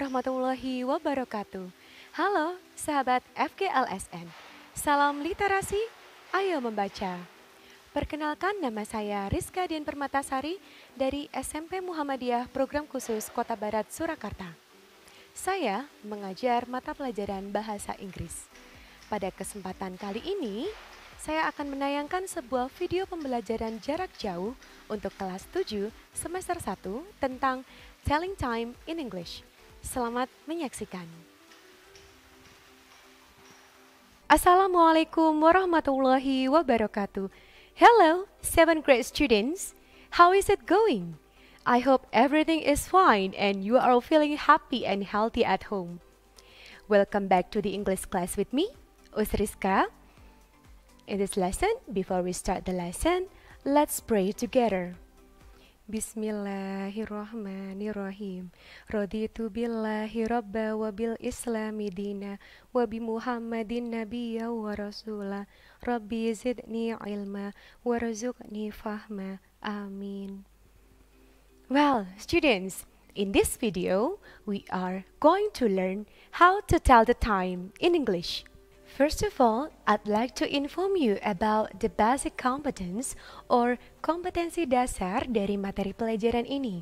warahmatullahi wabarakatuh. Halo, sahabat FGLSN. Salam literasi, ayo membaca. Perkenalkan, nama saya Dian Permatasari dari SMP Muhammadiyah Program Khusus Kotabarat Surakarta. Saya mengajar mata pelajaran bahasa Inggris. Pada kesempatan kali ini, saya akan menayangkan sebuah video pembelajaran jarak jauh untuk kelas 7 semester 1 tentang Telling Time in English. Selamat menyaksikan. Assalamualaikum warahmatullahi wabarakatuh. Hello, 7th grade students. How is it going? I hope everything is fine and you are all feeling happy and healthy at home. Welcome back to the English class with me, Rizka. In this lesson, before we start the lesson, let's pray together. Bismillahirrahmanirrahim. Raditu billahi rabba wa bil islami dina wa bi Muhammadin nabiyya wa rasula. Rabbi zidni ilma warzuqni fahma. Amin. Well, students, in this video, we are going to learn how to tell the time in English. First of all, I'd like to inform you about the basic competence or kompetensi dasar dari materi pelajaran ini.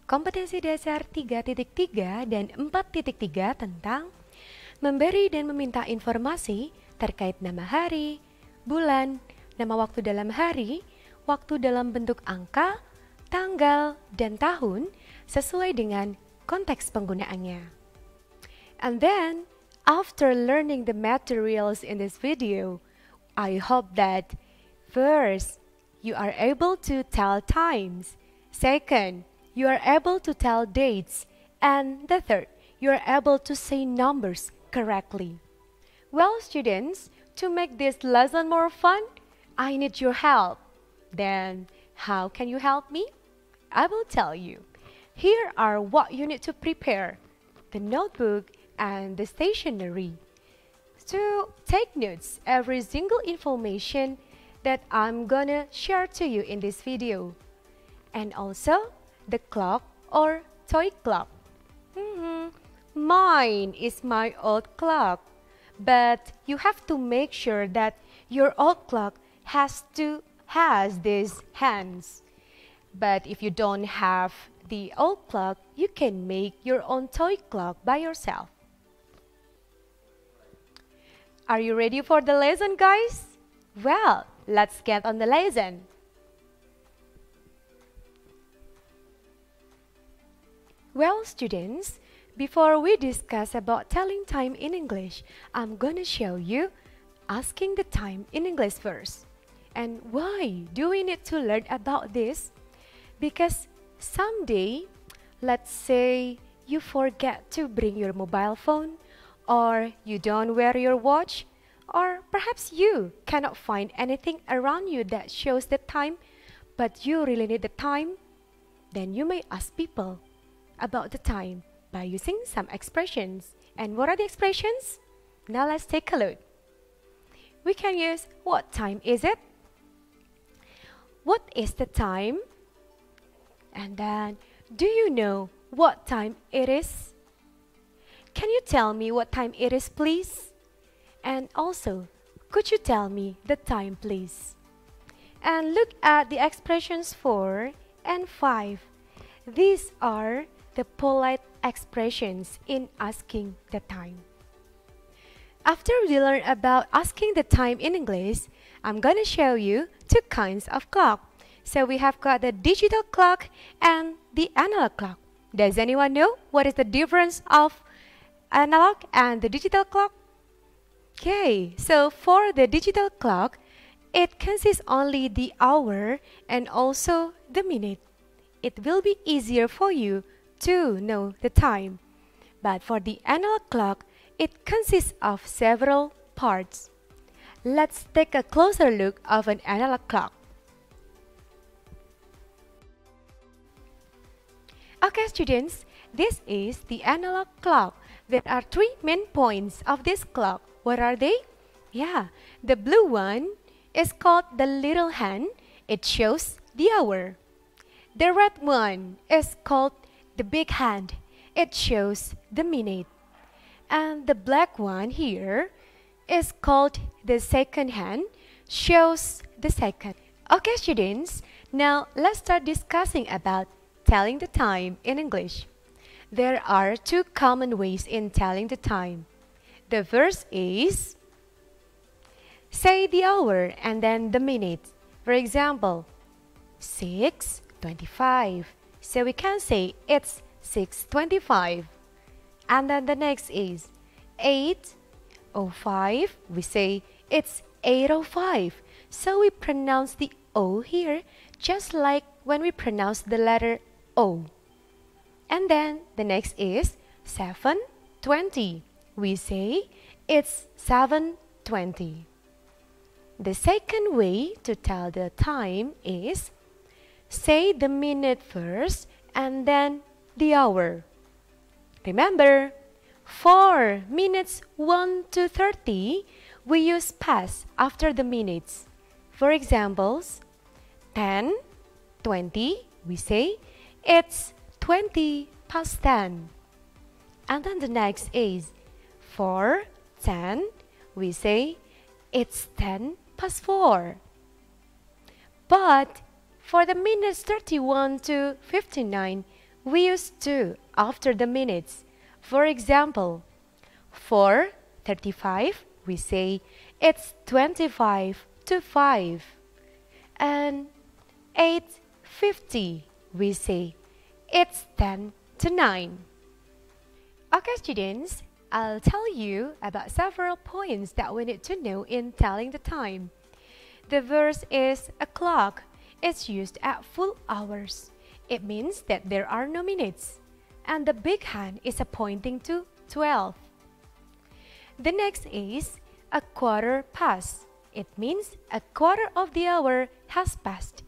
Kompetensi dasar 3.3 dan 4.3 tentang memberi dan meminta informasi terkait nama hari, bulan, nama waktu dalam hari, waktu dalam bentuk angka, tanggal, dan tahun sesuai dengan konteks penggunaannya. And then, after learning the materials in this video, I hope that first, you are able to tell times. Second, you are able to tell dates. And the third, you are able to say numbers correctly. Well, students, to make this lesson more fun, I need your help. Then, how can you help me? I will tell you. Here are what you need to prepare: the notebook and the stationery. So take notes every single information that I'm gonna share to you in this video. And also the clock or toy clock. Mine is my old clock, but you have to make sure that your old clock has these hands. But if you don't have the old clock, you can make your own toy clock by yourself. Are you ready for the lesson, guys? Well, let's get on the lesson. Well, students, before we discuss about telling time in English, I'm gonna show you asking the time in English first. And why do we need to learn about this? Because someday, let's say you forget to bring your mobile phone, or you don't wear your watch, or perhaps you cannot find anything around you that shows the time, but you really need the time, then you may ask people about the time by using some expressions. And what are the expressions? Now let's take a look. We can use, what time is it? What is the time? And then, do you know what time it is? Can you tell me what time it is, please? And also, could you tell me the time, please? And look at the expressions 4 and 5. These are the polite expressions in asking the time. After we learn about asking the time in English, I'm gonna show you two kinds of clock. So we have got the digital clock and the analog clock. Does anyone know what is the difference of analog and the digital clock? Okay, so for the digital clock, it consists only the hour and also the minute. It will be easier for you to know the time. But for the analog clock, it consists of several parts. Let's take a closer look of an analog clock. Okay, students, this is the analog clock. There are three main points of this clock. What are they? Yeah, the blue one is called the little hand. It shows the hour. The red one is called the big hand. it shows the minute. And the black one here is called the second hand, shows the second. Okay, students, now let's start discussing about telling the time in English. There are two common ways in telling the time. The first is say the hour and then the minute. For example, 6:25. So we can say it's 6:25. And then the next is 8:05. We say it's 8:05. So we pronounce the O here just like when we pronounce the letter O. And then the next is 7:20. We say it's 7:20. The second way to tell the time is say the minute first and then the hour. Remember, for minutes 1 to 30, we use past after the minutes. For examples, 10:20, we say it's 20 past 10. And then the next is 4:10, we say it's 10 past 4. But for the minutes 31 to 59, we use 2 after the minutes. For example, 4:35, we say it's 25 to 5. And 8:50, we say it's 10 to 9. Okay, students, I'll tell you about several points that we need to know in telling the time. The verse is a clock. It's used at full hours. It means that there are no minutes. And the big hand is pointing to 12. The next is a quarter past. It means a quarter of the hour has passed.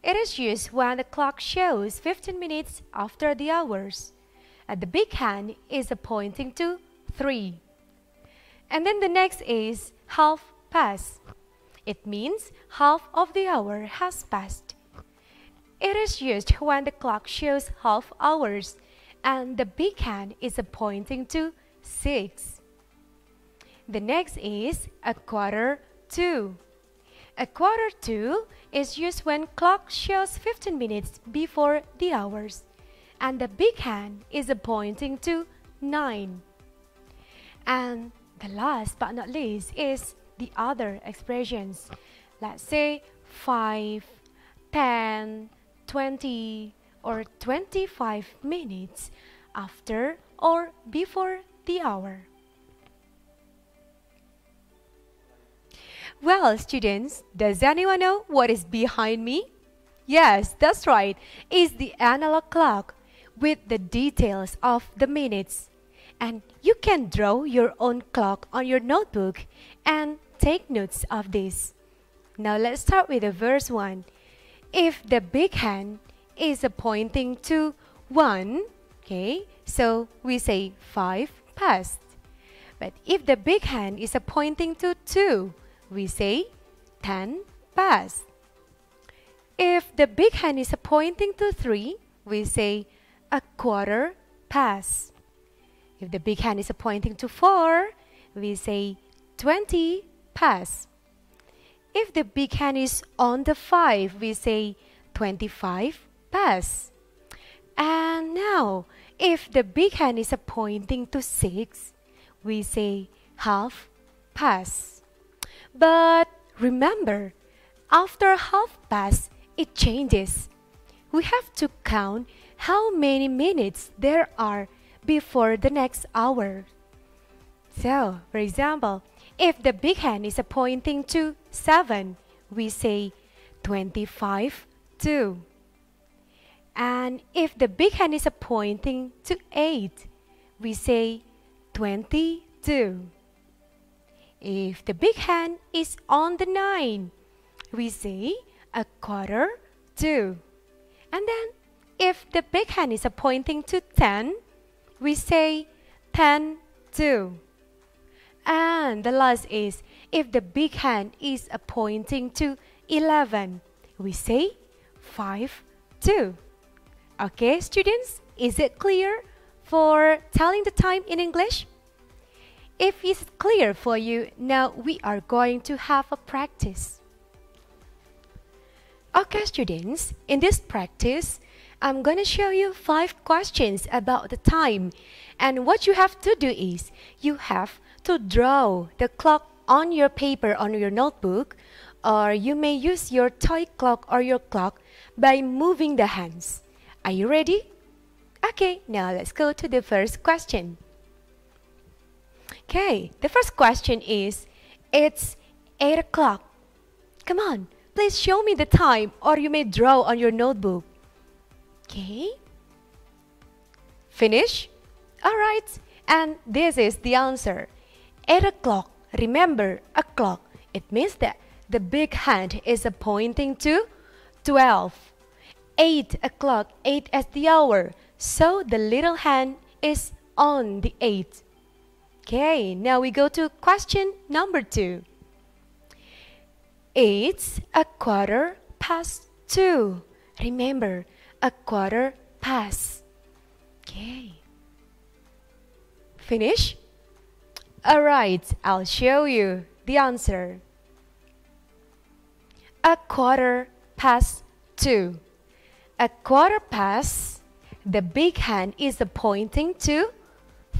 It is used when the clock shows 15 minutes after the hours. And the big hand is pointing to 3. And then the next is half past. It means half of the hour has passed. It is used when the clock shows half hours and the big hand is pointing to 6. The next is a quarter to. A quarter to is used when clock shows 15 minutes before the hours and the big hand is pointing to 9. And the last but not least is the other expressions. Let's say 5, 10, 20 or 25 minutes after or before the hour. Well, students, does anyone know what is behind me? Yes, that's right. It's the analog clock with the details of the minutes. And you can draw your own clock on your notebook and take notes of this. Now let's start with the verse 1. If the big hand is pointing to 1, okay, so we say 5 past. But if the big hand is pointing to 2, we say 10 past. If the big hand is pointing to 3, we say a quarter past. If the big hand is pointing to 4, we say 20 past. If the big hand is on the 5, we say 25 past. And now, if the big hand is pointing to 6, we say half past. But remember, after half past, it changes. We have to count how many minutes there are before the next hour. So, for example, if the big hand is pointing to 7, we say 25 to. And if the big hand is pointing to 8, we say 22. If the big hand is on the 9, we say a quarter to. And then if the big hand is pointing to 10, we say 10 to. And the last is if the big hand is pointing to 11, we say 5 to. Okay, students, is it clear? for telling the time in English? If it's clear for you, now we are going to have a practice. Okay, students, in this practice, I'm going to show you 5 questions about the time. And what you have to do is, you have to draw the clock on your paper, on your notebook, or you may use your toy clock or your clock by moving the hands. Are you ready? Okay, now let's go to the first question. Okay, the first question is, it's 8 o'clock. Come on, please show me the time, or you may draw on your notebook. Okay. Finish? Alright, and this is the answer. 8 o'clock. Remember, o'clock. It means that the big hand is pointing to 12. 8 o'clock, 8 as the hour. So the little hand is on the 8. Okay, now we go to question number 2. It's 2:15. Remember, 2:15. Okay. Finish? Alright, I'll show you the answer. 2:15. 2:15. The big hand is pointing to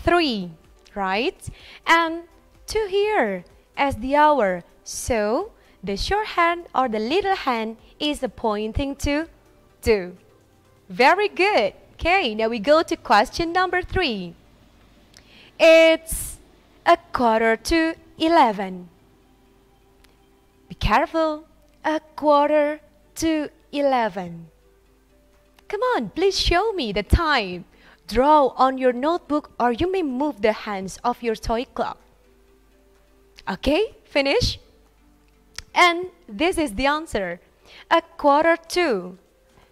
3, right? And 2 here as the hour. So the short hand or the little hand is pointing to 2. Very good. Okay, now we go to question number 3. It's 11:15. Be careful. 11:15. Come on, please show me the time. Draw on your notebook, or you may move the hands of your toy clock. Okay, finish? And this is the answer. 1:45.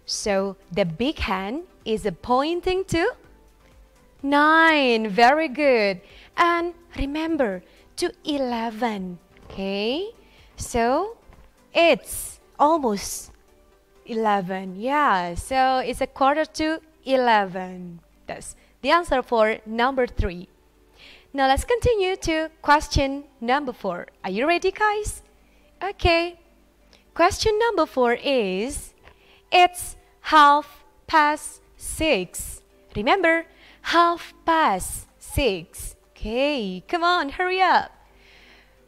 So the big hand is pointing to 9. Very good. And remember, to 11. Okay, so it's almost 11. Yeah, so it's 11:15. That's the answer for number 3. Now let's continue to question number 4. Are you ready, guys? Okay. Question number 4 is, it's 6:30. Remember, 6:30. Okay, come on, hurry up.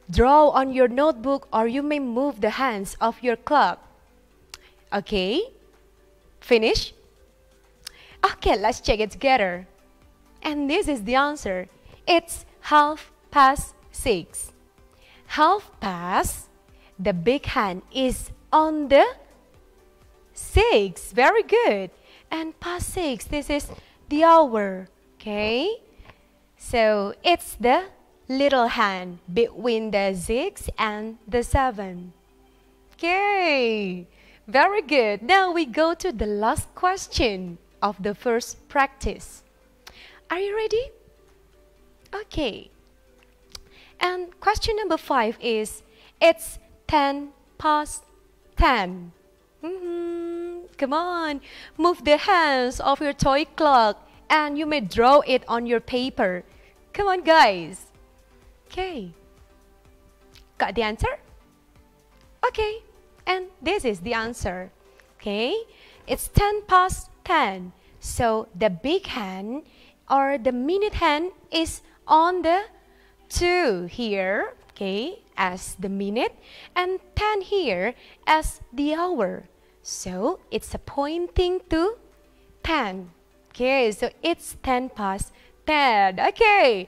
Draw on your notebook, or you may move the hands of your clock. Okay, finish? Okay, let's check it together. And this is the answer. It's 6:30. 6:30. The big hand is on the 6. Very good. And past 6, this is the hour. Okay, so it's the little hand between the 6 and the 7. Okay, very good. Now we go to the last question of the first practice. Are you ready? Okay. And question number 5 is, it's 10:10. Come on, move the hands of your toy clock, and you may draw it on your paper. Come on, guys. Okay. Got the answer? Okay. And this is the answer. Okay. It's 10:10. So the big hand or the minute hand is on the 2 here. Okay. As the minute, and 10 here as the hour. So it's pointing to 10. Okay, so it's 10:10. Okay,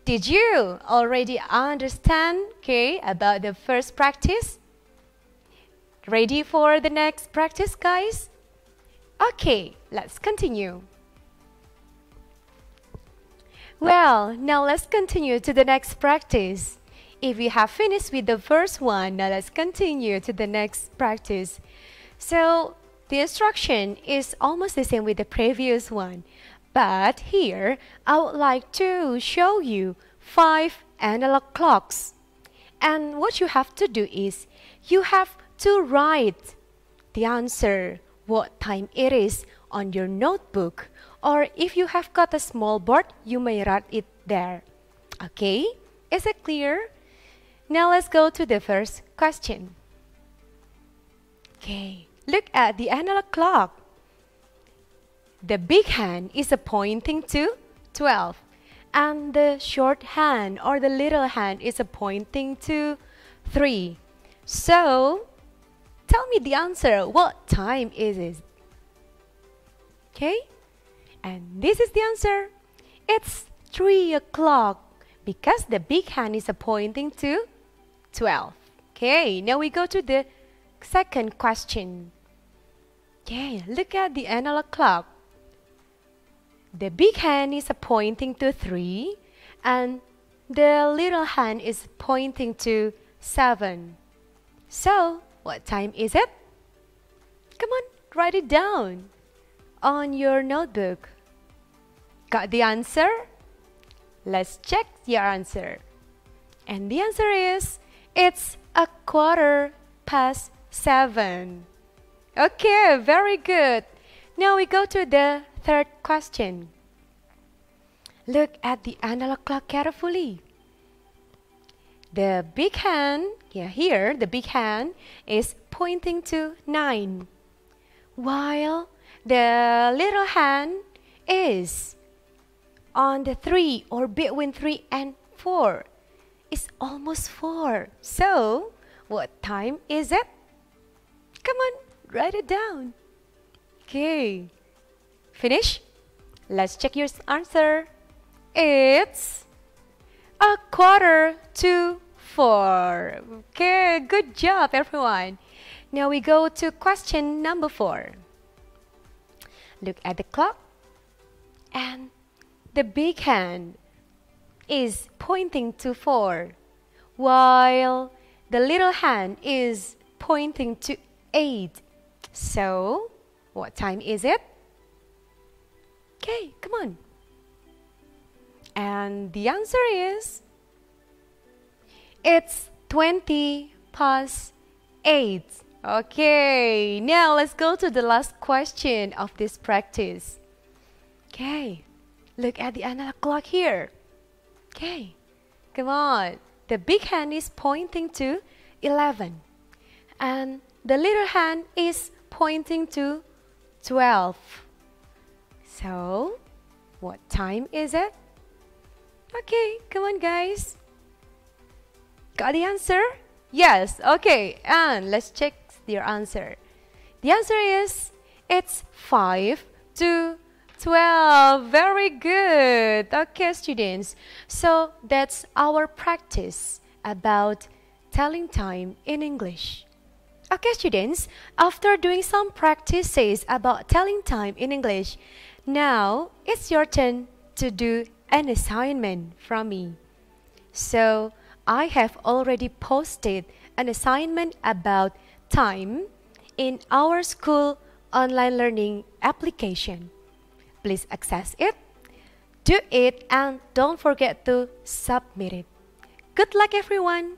did you already understand, okay, about the first practice? Ready for the next practice, guys? Okay, let's continue. Well, now let's continue to the next practice. If you have finished with the first one, now let's continue to the next practice. So the instruction is almost the same with the previous one. But here, I would like to show you 5 analog clocks. And what you have to do is, you have to write the answer, what time it is, on your notebook or if you have got a small board, you may write it there. Okay, is it clear? Now let's go to the first question. Okay, look at the analog clock. The big hand is pointing to 12, and the short hand or the little hand is pointing to 3. So, tell me the answer. What time is it? Okay, and this is the answer. It's 3 o'clock because the big hand is pointing to 12. Okay, now we go to the second question. Okay, look at the analog clock. The big hand is pointing to 3 and the little hand is pointing to 7. So, what time is it? Come on, write it down on your notebook. Got the answer? Let's check your answer. And the answer is, it's 7:15. Okay, very good. Now we go to the third question. Look at the analog clock carefully. The big hand, here the big hand is pointing to 9, while the little hand is on the 3 or between 3 and 4. It's almost 4. So, what time is it? Come on, write it down. Okay. Finish? Let's check your answer. It's 4:45. Okay, good job everyone. Now we go to question number 4. Look at the clock. And the big hand is pointing to 4, while the little hand is pointing to 8. So, what time is it? Okay, come on. And the answer is, it's 8:20. Okay, now let's go to the last question of this practice. Okay, look at the analog clock here. Okay, come on. The big hand is pointing to 11, and the little hand is pointing to 12. So, what time is it? Okay, come on guys. Got the answer? Yes, okay, and let's check your answer. The answer is, it's 5 to 12. Very good. Okay, students. So, that's our practice about telling time in English. Okay, students, after doing some practices about telling time in English, now it's your turn to do an assignment from me. So, I have already posted an assignment about time in our school online learning application. Please access it, do it, and don't forget to submit it. Good luck everyone!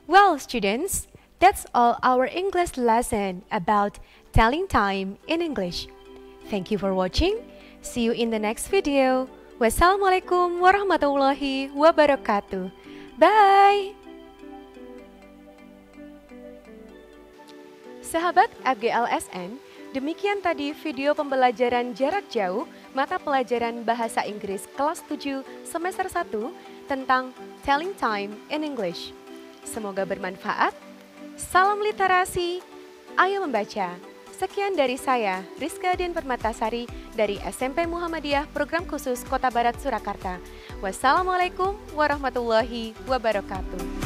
Well, students, that's all our English lesson about telling time in English. Thank you for watching. See you in the next video. Wassalamualaikum warahmatullahi wabarakatuh. Bye! Sahabat FGLSN, demikian tadi video pembelajaran jarak jauh mata pelajaran Bahasa Inggris kelas 7 semester 1 tentang Telling Time in English. Semoga bermanfaat. Salam literasi, ayo membaca. Sekian dari saya, Dian Permatasari dari SMP Muhammadiyah Program Khusus Kotabarat Surakarta. Wassalamualaikum warahmatullahi wabarakatuh.